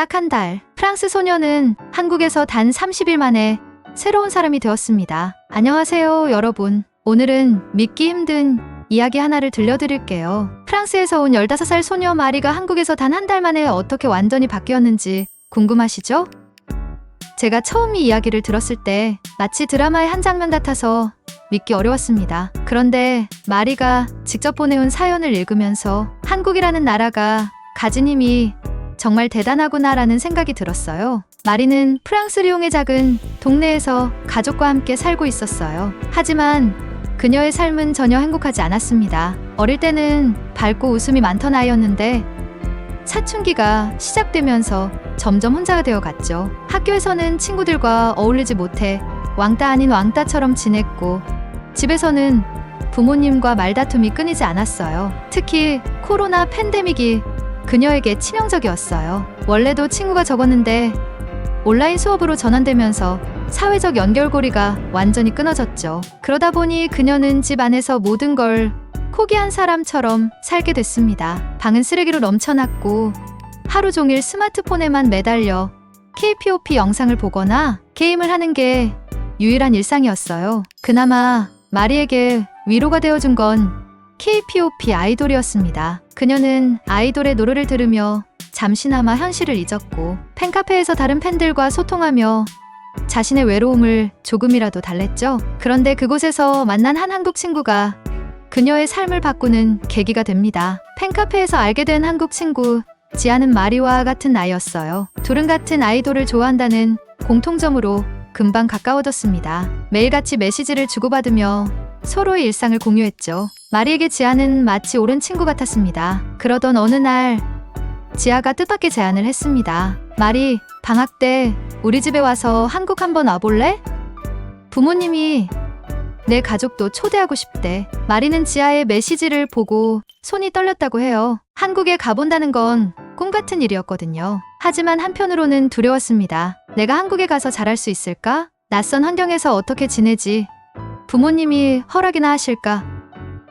딱 한 달, 프랑스 소녀는 한국에서 단 30일 만에 새로운 사람이 되었습니다. 안녕하세요, 여러분. 오늘은 믿기 힘든 이야기 하나를 들려드릴게요. 프랑스에서 온 15살 소녀 마리가 한국에서 단 한 달 만에 어떻게 완전히 바뀌었는지 궁금하시죠? 제가 처음 이 이야기를 들었을 때 마치 드라마의 한 장면 같아서 믿기 어려웠습니다. 그런데 마리가 직접 보내온 사연을 읽으면서 한국이라는 나라가 가진 힘이 정말 대단하구나라는 생각이 들었어요. 마리는 프랑스 리옹의 작은 동네에서 가족과 함께 살고 있었어요. 하지만 그녀의 삶은 전혀 행복하지 않았습니다. 어릴 때는 밝고 웃음이 많던 아이였는데 사춘기가 시작되면서 점점 혼자가 되어갔죠. 학교에서는 친구들과 어울리지 못해 왕따 아닌 왕따처럼 지냈고 집에서는 부모님과 말다툼이 끊이지 않았어요. 특히 코로나 팬데믹이 그녀에게 치명적이었어요. 원래도 친구가 적었는데 온라인 수업으로 전환되면서 사회적 연결고리가 완전히 끊어졌죠. 그러다 보니 그녀는 집 안에서 모든 걸 포기한 사람처럼 살게 됐습니다. 방은 쓰레기로 넘쳐났고 하루 종일 스마트폰에만 매달려 K-pop 영상을 보거나 게임을 하는 게 유일한 일상이었어요. 그나마 마리에게 위로가 되어준 건 K-pop 아이돌이었습니다. 그녀는 아이돌의 노래를 들으며 잠시나마 현실을 잊었고 팬카페에서 다른 팬들과 소통하며 자신의 외로움을 조금이라도 달랬죠. 그런데 그곳에서 만난 한 한국 친구가 그녀의 삶을 바꾸는 계기가 됩니다. 팬카페에서 알게 된 한국 친구 지아는 마리와 같은 나이였어요. 둘은 같은 아이돌을 좋아한다는 공통점으로 금방 가까워졌습니다. 매일같이 메시지를 주고받으며 서로의 일상을 공유했죠. 마리에게 지아는 마치 옳은 친구 같았습니다. 그러던 어느 날 지아가 뜻밖의 제안을 했습니다. 마리, 방학 때 우리 집에 와서 한국 한번 와볼래? 부모님이 내 가족도 초대하고 싶대. 마리는 지아의 메시지를 보고 손이 떨렸다고 해요. 한국에 가본다는 건 꿈같은 일이었거든요. 하지만 한편으로는 두려웠습니다. 내가 한국에 가서 잘할 수 있을까? 낯선 환경에서 어떻게 지내지? 부모님이 허락이나 하실까?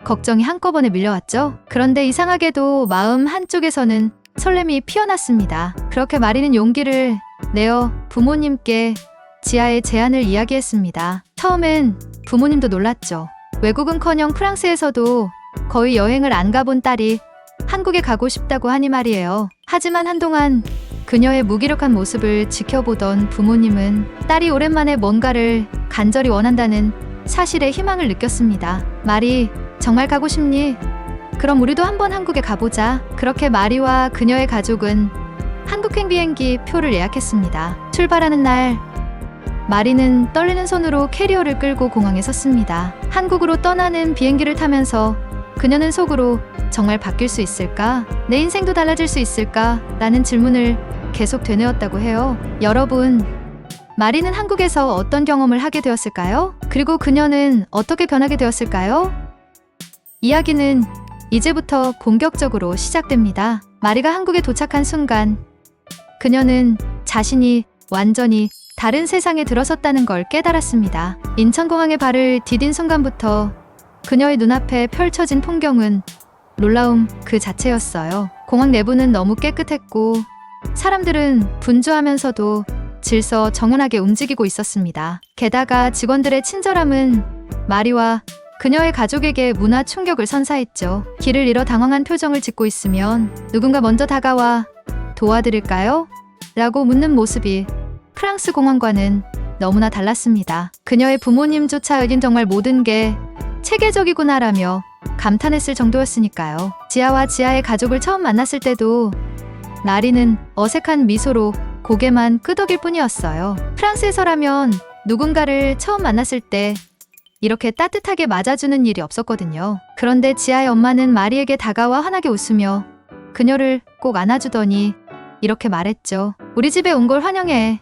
걱정이 한꺼번에 밀려왔죠. 그런데 이상하게도 마음 한쪽에서는 설렘이 피어났습니다. 그렇게 마리는 용기를 내어 부모님께 지아의 제안을 이야기했습니다. 처음엔 부모님도 놀랐죠. 외국은커녕 프랑스에서도 거의 여행을 안 가본 딸이 한국에 가고 싶다고 하니 말이에요. 하지만 한동안 그녀의 무기력한 모습을 지켜보던 부모님은 딸이 오랜만에 뭔가를 간절히 원한다는 사실에 희망을 느꼈습니다. 마리, 정말 가고 싶니? 그럼 우리도 한번 한국에 가보자. 그렇게 마리와 그녀의 가족은 한국행 비행기 표를 예약했습니다. 출발하는 날 마리는 떨리는 손으로 캐리어를 끌고 공항에 섰습니다. 한국으로 떠나는 비행기를 타면서 그녀는 속으로 정말 바뀔 수 있을까? 내 인생도 달라질 수 있을까? 라는 질문을 계속 되뇌었다고 해요. 여러분, 마리는 한국에서 어떤 경험을 하게 되었을까요? 그리고 그녀는 어떻게 변하게 되었을까요? 이야기는 이제부터 본격적으로 시작됩니다. 마리가 한국에 도착한 순간 그녀는 자신이 완전히 다른 세상에 들어섰다는 걸 깨달았습니다. 인천공항에 발을 디딘 순간부터 그녀의 눈앞에 펼쳐진 풍경은 놀라움 그 자체였어요. 공항 내부는 너무 깨끗했고 사람들은 분주하면서도 질서정연하게 움직이고 있었습니다. 게다가 직원들의 친절함은 마리와 그녀의 가족에게 문화 충격을 선사했죠. 길을 잃어 당황한 표정을 짓고 있으면 누군가 먼저 다가와 도와드릴까요? 라고 묻는 모습이 프랑스 공항과는 너무나 달랐습니다. 그녀의 부모님조차 여긴 정말 모든 게 체계적이구나라며 감탄했을 정도였으니까요. 지아와 지아의 가족을 처음 만났을 때도 마리는 어색한 미소로 고개만 끄덕일 뿐이었어요. 프랑스에서라면 누군가를 처음 만났을 때 이렇게 따뜻하게 맞아주는 일이 없었거든요. 그런데 지아의 엄마는 마리에게 다가와 환하게 웃으며 그녀를 꼭 안아주더니 이렇게 말했죠. 우리 집에 온 걸 환영해.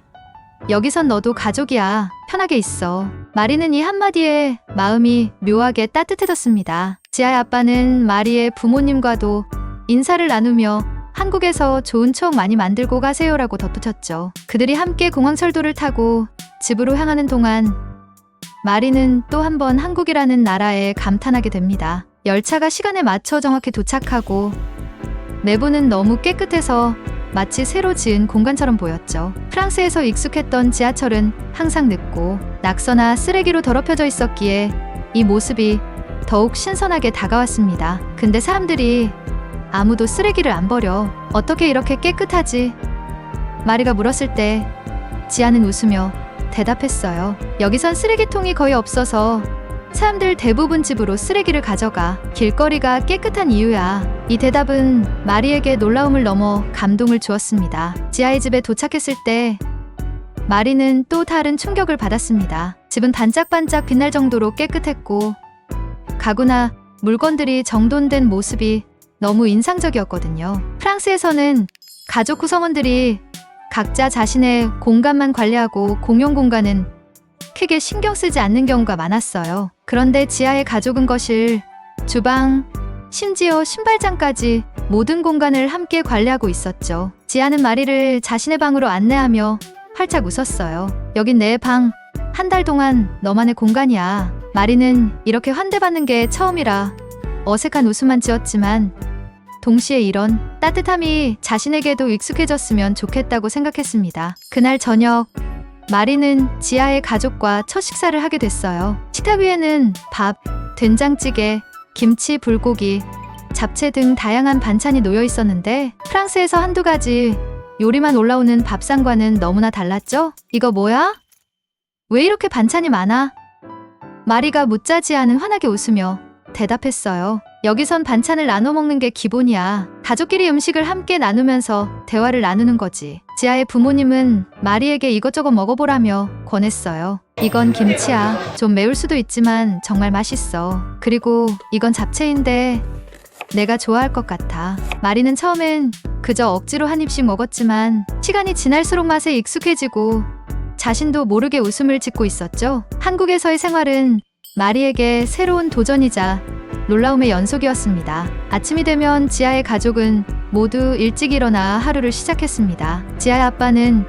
여기선 너도 가족이야. 편하게 있어. 마리는 이 한마디에 마음이 묘하게 따뜻해졌습니다. 지아의 아빠는 마리의 부모님과도 인사를 나누며 한국에서 좋은 추억 많이 만들고 가세요라고 덧붙였죠. 그들이 함께 공항철도를 타고 집으로 향하는 동안 마리는 또 한 번 한국이라는 나라에 감탄하게 됩니다. 열차가 시간에 맞춰 정확히 도착하고 내부는 너무 깨끗해서 마치 새로 지은 공간처럼 보였죠. 프랑스에서 익숙했던 지하철은 항상 늦고 낙서나 쓰레기로 더럽혀져 있었기에 이 모습이 더욱 신선하게 다가왔습니다. 근데 사람들이 아무도 쓰레기를 안 버려. 어떻게 이렇게 깨끗하지? 마리가 물었을 때 지아는 웃으며 대답했어요. 여기선 쓰레기통이 거의 없어서 사람들 대부분 집으로 쓰레기를 가져가. 길거리가 깨끗한 이유야. 이 대답은 마리에게 놀라움을 넘어 감동을 주었습니다. 지아의 집에 도착했을 때 마리는 또 다른 충격을 받았습니다. 집은 반짝반짝 빛날 정도로 깨끗했고 가구나 물건들이 정돈된 모습이 너무 인상적이었거든요. 프랑스에서는 가족 구성원들이 각자 자신의 공간만 관리하고 공용 공간은 크게 신경 쓰지 않는 경우가 많았어요. 그런데 지아의 가족은 거실, 주방, 심지어 신발장까지 모든 공간을 함께 관리하고 있었죠. 지아는 마리를 자신의 방으로 안내하며 활짝 웃었어요. 여긴 내 방. 한 달 동안 너만의 공간이야. 마리는 이렇게 환대받는 게 처음이라 어색한 웃음만 지었지만 동시에 이런 따뜻함이 자신에게도 익숙해졌으면 좋겠다고 생각했습니다. 그날 저녁 마리는 지아의 가족과 첫 식사를 하게 됐어요. 식탁 위에는 밥, 된장찌개, 김치, 불고기, 잡채 등 다양한 반찬이 놓여 있었는데 프랑스에서 한두 가지 요리만 올라오는 밥상과는 너무나 달랐죠? 이거 뭐야? 왜 이렇게 반찬이 많아? 마리가 묻자 지아는 환하게 웃으며 대답했어요. 여기선 반찬을 나눠 먹는 게 기본이야. 가족끼리 음식을 함께 나누면서 대화를 나누는 거지. 지아의 부모님은 마리에게 이것저것 먹어보라며 권했어요. 이건 김치야. 좀 매울 수도 있지만 정말 맛있어. 그리고 이건 잡채인데 내가 좋아할 것 같아. 마리는 처음엔 그저 억지로 한 입씩 먹었지만 시간이 지날수록 맛에 익숙해지고 자신도 모르게 웃음을 짓고 있었죠. 한국에서의 생활은 마리에게 새로운 도전이자 놀라움의 연속이었습니다. 아침이 되면 지아의 가족은 모두 일찍 일어나 하루를 시작했습니다. 지아의 아빠는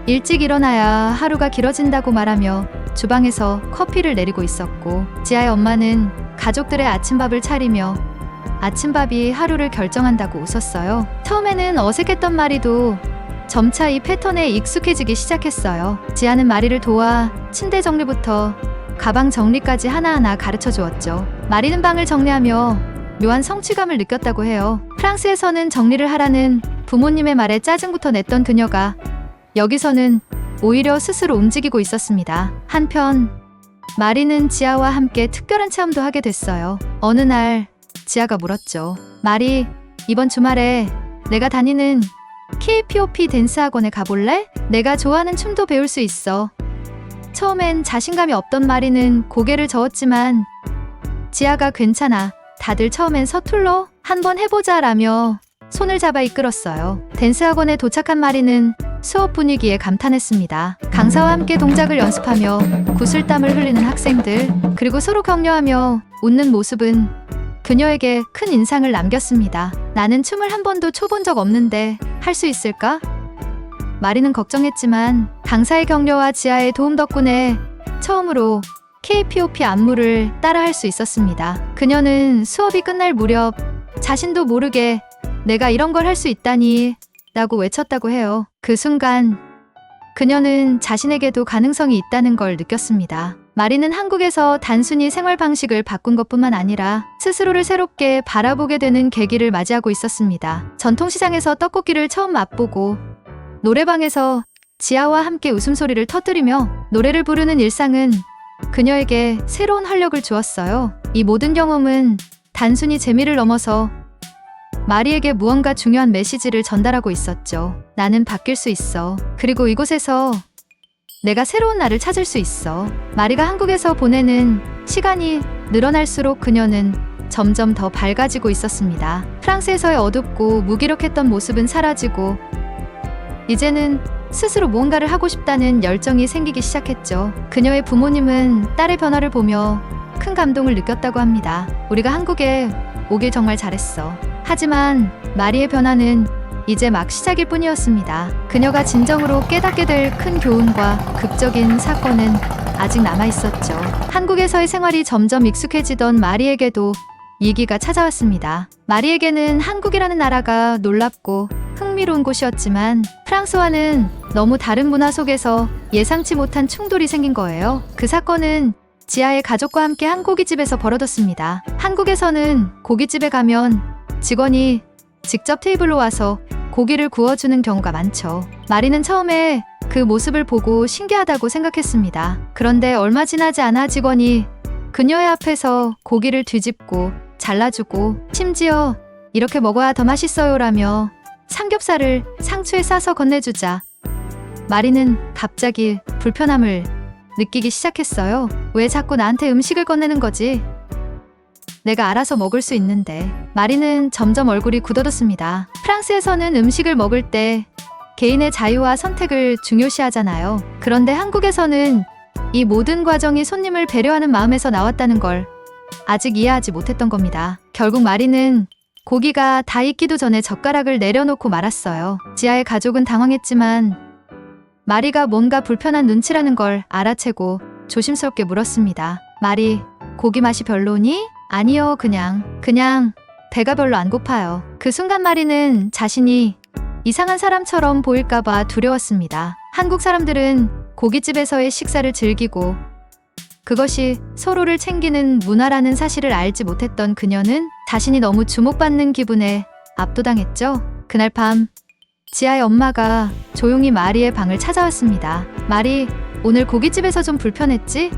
일찍 일어나야 하루가 길어진다고 말하며 주방에서 커피를 내리고 있었고 지아의 엄마는 가족들의 아침밥을 차리며 아침밥이 하루를 결정한다고 웃었어요. 처음에는 어색했던 마리도 점차 이 패턴에 익숙해지기 시작했어요. 지아는 마리를 도와 침대 정리부터 가방 정리까지 하나하나 가르쳐 주었죠. 마리는 방을 정리하며 묘한 성취감을 느꼈다고 해요. 프랑스에서는 정리를 하라는 부모님의 말에 짜증부터 냈던 그녀가 여기서는 오히려 스스로 움직이고 있었습니다. 한편 마리는 지아와 함께 특별한 체험도 하게 됐어요. 어느 날 지아가 물었죠. 마리, 이번 주말에 내가 다니는 K-POP 댄스 학원에 가볼래? 내가 좋아하는 춤도 배울 수 있어. 처음엔 자신감이 없던 마리는 고개를 저었지만 지아가 괜찮아. 다들 처음엔 서툴러 한번 해보자 라며 손을 잡아 이끌었어요. 댄스 학원에 도착한 마리는 수업 분위기에 감탄했습니다. 강사와 함께 동작을 연습하며 구슬땀을 흘리는 학생들, 그리고 서로 격려하며 웃는 모습은 그녀에게 큰 인상을 남겼습니다. 나는 춤을 한 번도 춰본 적 없는데 할 수 있을까? 마리는 걱정했지만 강사의 격려와 지아의 도움 덕분에 처음으로 K-POP 안무를 따라할 수 있었습니다. 그녀는 수업이 끝날 무렵 자신도 모르게 내가 이런 걸 할 수 있다니 라고 외쳤다고 해요. 그 순간 그녀는 자신에게도 가능성이 있다는 걸 느꼈습니다. 마리는 한국에서 단순히 생활 방식을 바꾼 것뿐만 아니라 스스로를 새롭게 바라보게 되는 계기를 맞이하고 있었습니다. 전통시장에서 떡볶이를 처음 맛보고 노래방에서 지아와 함께 웃음소리를 터뜨리며 노래를 부르는 일상은 그녀에게 새로운 활력을 주었어요. 이 모든 경험은 단순히 재미를 넘어서 마리에게 무언가 중요한 메시지를 전달하고 있었죠. 나는 바뀔 수 있어. 그리고 이곳에서 내가 새로운 나를 찾을 수 있어. 마리가 한국에서 보내는 시간이 늘어날수록 그녀는 점점 더 밝아지고 있었습니다. 프랑스에서의 어둡고 무기력했던 모습은 사라지고 이제는 스스로 무언가를 하고 싶다는 열정이 생기기 시작했죠. 그녀의 부모님은 딸의 변화를 보며 큰 감동을 느꼈다고 합니다. 우리가 한국에 오길 정말 잘했어. 하지만 마리의 변화는 이제 막 시작일 뿐이었습니다. 그녀가 진정으로 깨닫게 될 큰 교훈과 극적인 사건은 아직 남아있었죠. 한국에서의 생활이 점점 익숙해지던 마리에게도 위기가 찾아왔습니다. 마리에게는 한국이라는 나라가 놀랍고 흥미로운 곳이었지만 프랑스와는 너무 다른 문화 속에서 예상치 못한 충돌이 생긴 거예요. 그 사건은 지아의 가족과 함께 한 고깃집에서 벌어졌습니다. 한국에서는 고깃집에 가면 직원이 직접 테이블로 와서 고기를 구워주는 경우가 많죠. 마리는 처음에 그 모습을 보고 신기하다고 생각했습니다. 그런데 얼마 지나지 않아 직원이 그녀의 앞에서 고기를 뒤집고 잘라주고 심지어 이렇게 먹어야 더 맛있어요라며 삼겹살을 상추에 싸서 건네주자 마리는 갑자기 불편함을 느끼기 시작했어요. 왜 자꾸 나한테 음식을 건네는 거지? 내가 알아서 먹을 수 있는데. 마리는 점점 얼굴이 굳어졌습니다. 프랑스에서는 음식을 먹을 때 개인의 자유와 선택을 중요시하잖아요. 그런데 한국에서는 이 모든 과정이 손님을 배려하는 마음에서 나왔다는 걸 아직 이해하지 못했던 겁니다. 결국 마리는 고기가 다 익기도 전에 젓가락을 내려놓고 말았어요. 지아의 가족은 당황했지만 마리가 뭔가 불편한 눈치라는 걸 알아채고 조심스럽게 물었습니다. 마리, 고기 맛이 별로니? 아니요, 그냥 배가 별로 안 고파요. 그 순간 마리는 자신이 이상한 사람처럼 보일까봐 두려웠습니다. 한국 사람들은 고깃집에서의 식사를 즐기고 그것이 서로를 챙기는 문화라는 사실을 알지 못했던 그녀는 자신이 너무 주목받는 기분에 압도당했죠. 그날 밤 지아의 엄마가 조용히 마리의 방을 찾아왔습니다. 마리, 오늘 고깃집에서 좀 불편했지?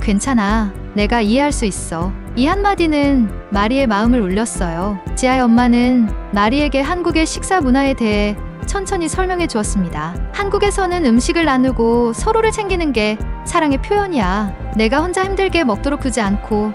괜찮아. 내가 이해할 수 있어. 이 한마디는 마리의 마음을 울렸어요. 지아의 엄마는 마리에게 한국의 식사 문화에 대해 천천히 설명해 주었습니다. 한국에서는 음식을 나누고 서로를 챙기는 게 사랑의 표현이야. 내가 혼자 힘들게 먹도록 두지 않고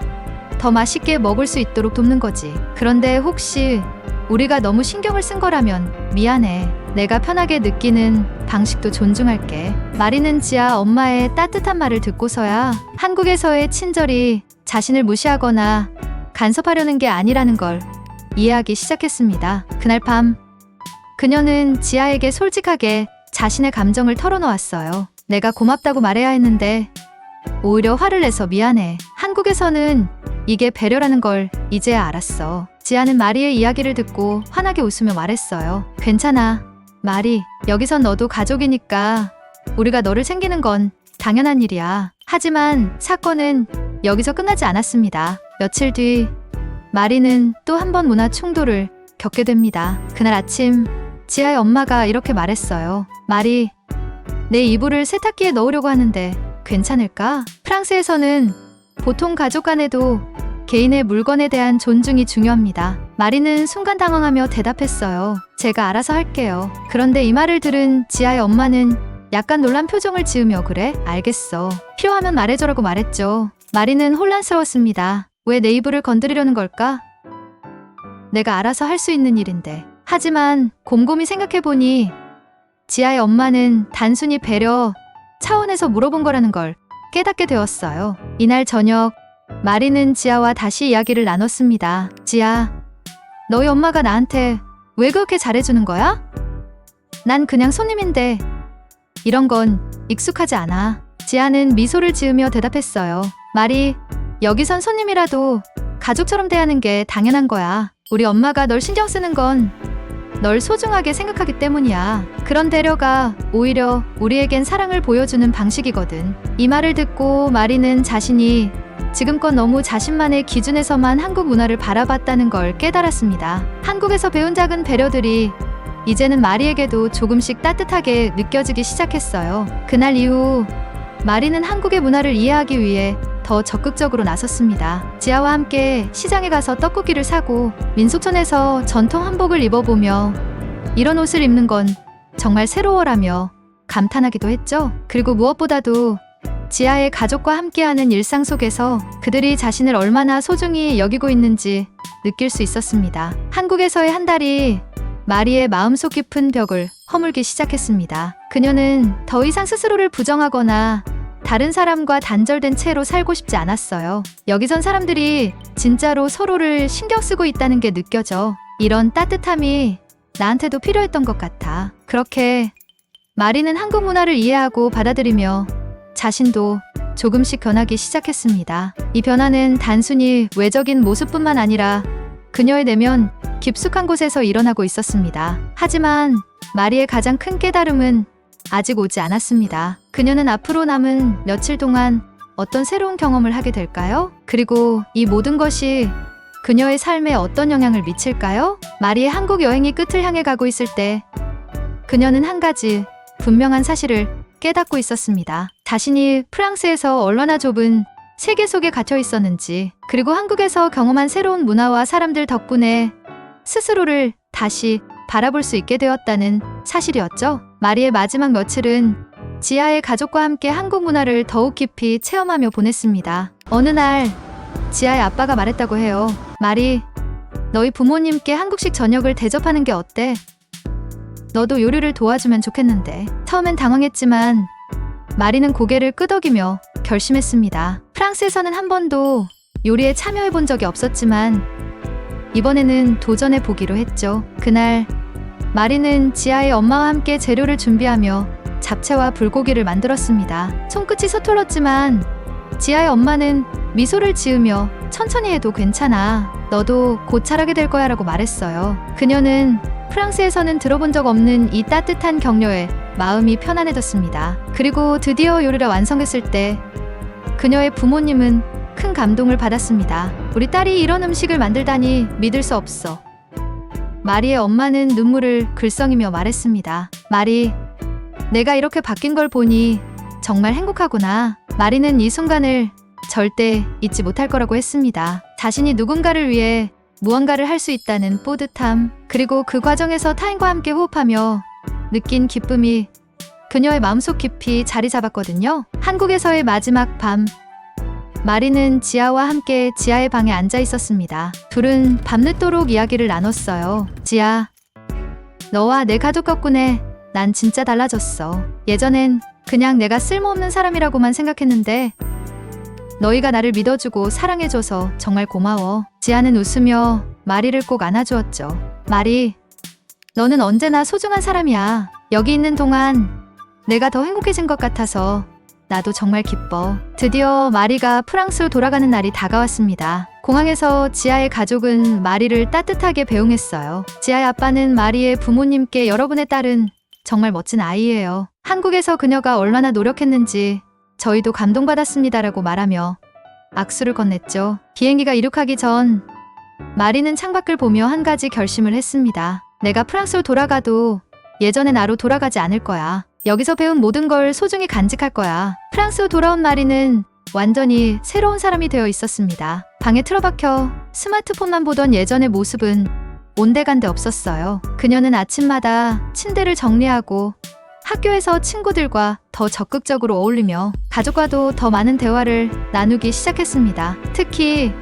더 맛있게 먹을 수 있도록 돕는 거지. 그런데 혹시 우리가 너무 신경을 쓴 거라면 미안해. 내가 편하게 느끼는 방식도 존중할게. 마리는 지아 엄마의 따뜻한 말을 듣고서야 한국에서의 친절이 자신을 무시하거나 간섭하려는 게 아니라는 걸 이해하기 시작했습니다. 그날 밤 그녀는 지아에게 솔직하게 자신의 감정을 털어놓았어요. 내가 고맙다고 말해야 했는데 오히려 화를 내서 미안해. 한국에서는 이게 배려라는 걸 이제야 알았어. 지아는 마리의 이야기를 듣고 환하게 웃으며 말했어요. 괜찮아. 마리, 여기선 너도 가족이니까 우리가 너를 챙기는 건 당연한 일이야. 하지만 사건은 여기서 끝나지 않았습니다. 며칠 뒤 마리는 또 한 번 문화 충돌을 겪게 됩니다. 그날 아침 지아의 엄마가 이렇게 말했어요. 마리, 내 이불을 세탁기에 넣으려고 하는데 괜찮을까? 프랑스에서는 보통 가족 간에도 개인의 물건에 대한 존중이 중요합니다. 마리는 순간 당황하며 대답했어요. 제가 알아서 할게요. 그런데 이 말을 들은 지아의 엄마는 약간 놀란 표정을 지으며 그래? 알겠어. 필요하면 말해줘라고 말했죠. 마리는 혼란스러웠습니다. 왜 내 이불을 건드리려는 걸까? 내가 알아서 할 수 있는 일인데. 하지만 곰곰이 생각해보니 지아의 엄마는 단순히 배려 차원에서 물어본 거라는 걸 깨닫게 되었어요. 이날 저녁 마리는 지아와 다시 이야기를 나눴습니다. 지아, 너희 엄마가 나한테 왜 그렇게 잘해주는 거야? 난 그냥 손님인데 이런 건 익숙하지 않아. 지아는 미소를 지으며 대답했어요. 마리, 여기선 손님이라도 가족처럼 대하는 게 당연한 거야. 우리 엄마가 널 신경 쓰는 건 널 소중하게 생각하기 때문이야. 그런 배려가 오히려 우리에겐 사랑을 보여주는 방식이거든. 이 말을 듣고 마리는 자신이 지금껏 너무 자신만의 기준에서만 한국 문화를 바라봤다는 걸 깨달았습니다. 한국에서 배운 작은 배려들이 이제는 마리에게도 조금씩 따뜻하게 느껴지기 시작했어요. 그날 이후 마리는 한국의 문화를 이해하기 위해 더 적극적으로 나섰습니다. 지아와 함께 시장에 가서 떡볶이를 사고 민속촌에서 전통 한복을 입어보며 이런 옷을 입는 건 정말 새로워라며 감탄하기도 했죠. 그리고 무엇보다도 지아의 가족과 함께하는 일상 속에서 그들이 자신을 얼마나 소중히 여기고 있는지 느낄 수 있었습니다. 한국에서의 한 달이 마리의 마음속 깊은 벽을 허물기 시작했습니다. 그녀는 더 이상 스스로를 부정하거나 다른 사람과 단절된 채로 살고 싶지 않았어요. 여기선 사람들이 진짜로 서로를 신경 쓰고 있다는 게 느껴져. 이런 따뜻함이 나한테도 필요했던 것 같아. 그렇게 마리는 한국 문화를 이해하고 받아들이며 자신도 조금씩 변하기 시작했습니다. 이 변화는 단순히 외적인 모습뿐만 아니라 그녀의 내면 깊숙한 곳에서 일어나고 있었습니다. 하지만 마리의 가장 큰 깨달음은 아직 오지 않았습니다. 그녀는 앞으로 남은 며칠 동안 어떤 새로운 경험을 하게 될까요? 그리고 이 모든 것이 그녀의 삶에 어떤 영향을 미칠까요? 마리의 한국 여행이 끝을 향해 가고 있을 때 그녀는 한 가지 분명한 사실을 깨닫고 있었습니다. 자신이 프랑스에서 얼마나 좁은 세계 속에 갇혀 있었는지, 그리고 한국에서 경험한 새로운 문화와 사람들 덕분에 스스로를 다시 바라볼 수 있게 되었다는 사실이었죠. 마리의 마지막 며칠은 지아의 가족과 함께 한국 문화를 더욱 깊이 체험하며 보냈습니다. 어느 날 지아의 아빠가 말했다고 해요. 마리, 너희 부모님께 한국식 저녁을 대접하는 게 어때? 너도 요리를 도와주면 좋겠는데. 처음엔 당황했지만 마리는 고개를 끄덕이며 결심했습니다. 프랑스에서는 한 번도 요리에 참여해 본 적이 없었지만 이번에는 도전해 보기로 했죠. 그날 마리는 지아의 엄마와 함께 재료를 준비하며 잡채와 불고기를 만들었습니다. 손끝이 서툴렀지만 지아의 엄마는 미소를 지으며 천천히 해도 괜찮아. 너도 곧 잘하게 될 거야 라고 말했어요. 그녀는 프랑스에서는 들어본 적 없는 이 따뜻한 격려에 마음이 편안해졌습니다. 그리고 드디어 요리를 완성했을 때 그녀의 부모님은 큰 감동을 받았습니다. 우리 딸이 이런 음식을 만들다니 믿을 수 없어. 마리의 엄마는 눈물을 글썽이며 말했습니다. 마리, 내가 이렇게 바뀐 걸 보니 정말 행복하구나. 마리는 이 순간을 절대 잊지 못할 거라고 했습니다. 자신이 누군가를 위해 무언가를 할 수 있다는 뿌듯함, 그리고 그 과정에서 타인과 함께 호흡하며 느낀 기쁨이 그녀의 마음속 깊이 자리 잡았거든요. 한국에서의 마지막 밤, 마리는 지아와 함께 지아의 방에 앉아 있었습니다. 둘은 밤늦도록 이야기를 나눴어요. 지아, 너와 내 가족 덕분에 난 진짜 달라졌어. 예전엔 그냥 내가 쓸모없는 사람이라고만 생각했는데 너희가 나를 믿어주고 사랑해줘서 정말 고마워. 지아는 웃으며 마리를 꼭 안아주었죠. 마리, 너는 언제나 소중한 사람이야. 여기 있는 동안 내가 더 행복해진 것 같아서 나도 정말 기뻐. 드디어 마리가 프랑스로 돌아가는 날이 다가왔습니다. 공항에서 지아의 가족은 마리를 따뜻하게 배웅했어요. 지아의 아빠는 마리의 부모님께 여러분의 딸은 정말 멋진 아이예요. 한국에서 그녀가 얼마나 노력했는지 저희도 감동받았습니다라고 말하며 악수를 건넸죠. 비행기가 이륙하기 전 마리는 창밖을 보며 한 가지 결심을 했습니다. 내가 프랑스로 돌아가도 예전의 나로 돌아가지 않을 거야. 여기서 배운 모든 걸 소중히 간직할 거야. 프랑스로 돌아온 마리는 완전히 새로운 사람이 되어 있었습니다. 방에 틀어박혀 스마트폰만 보던 예전의 모습은 온데간데 없었어요. 그녀는 아침마다 침대를 정리하고 학교에서 친구들과 더 적극적으로 어울리며 가족과도 더 많은 대화를 나누기 시작했습니다. 특히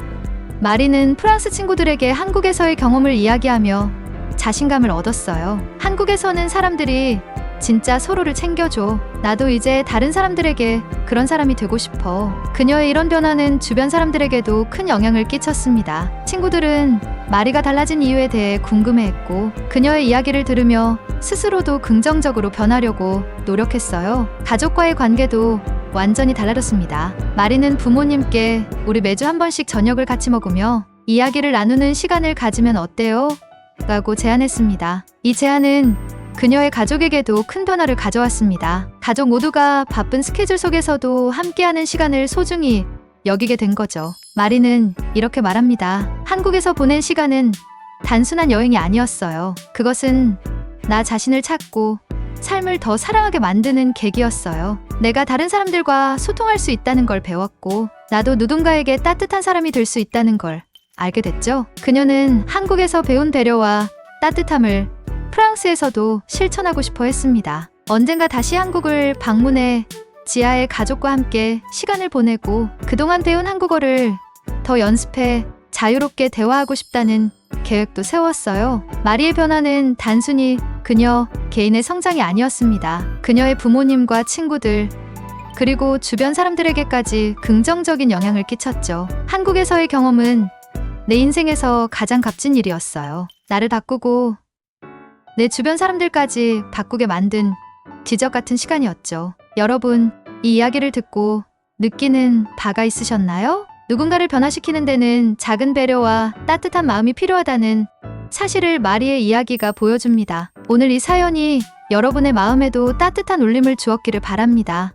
마리는 프랑스 친구들에게 한국에서의 경험을 이야기하며 자신감을 얻었어요. 한국에서는 사람들이 진짜 서로를 챙겨줘. 나도 이제 다른 사람들에게 그런 사람이 되고 싶어. 그녀의 이런 변화는 주변 사람들에게도 큰 영향을 끼쳤습니다. 친구들은 마리가 달라진 이유에 대해 궁금해했고 그녀의 이야기를 들으며 스스로도 긍정적으로 변하려고 노력했어요. 가족과의 관계도 완전히 달라졌습니다. 마리는 부모님께 우리 매주 한 번씩 저녁을 같이 먹으며 이야기를 나누는 시간을 가지면 어때요? 라고 제안했습니다. 이 제안은 그녀의 가족에게도 큰 변화를 가져왔습니다. 가족 모두가 바쁜 스케줄 속에서도 함께하는 시간을 소중히 여기게 된 거죠. 마리는 이렇게 말합니다. 한국에서 보낸 시간은 단순한 여행이 아니었어요. 그것은 나 자신을 찾고 삶을 더 사랑하게 만드는 계기였어요. 내가 다른 사람들과 소통할 수 있다는 걸 배웠고 나도 누군가에게 따뜻한 사람이 될 수 있다는 걸 알게 됐죠. 그녀는 한국에서 배운 배려와 따뜻함을 프랑스에서도 실천하고 싶어 했습니다. 언젠가 다시 한국을 방문해 지아의 가족과 함께 시간을 보내고 그동안 배운 한국어를 더 연습해 자유롭게 대화하고 싶다는 계획도 세웠어요. 마리의 변화는 단순히 그녀 개인의 성장이 아니었습니다. 그녀의 부모님과 친구들 그리고 주변 사람들에게까지 긍정적인 영향을 끼쳤죠. 한국에서의 경험은 내 인생에서 가장 값진 일이었어요. 나를 바꾸고 내 주변 사람들까지 바꾸게 만든 기적 같은 시간이었죠. 여러분, 이 이야기를 듣고 느끼는 바가 있으셨나요? 누군가를 변화시키는 데는 작은 배려와 따뜻한 마음이 필요하다는 사실을 마리의 이야기가 보여줍니다. 오늘 이 사연이 여러분의 마음에도 따뜻한 울림을 주었기를 바랍니다.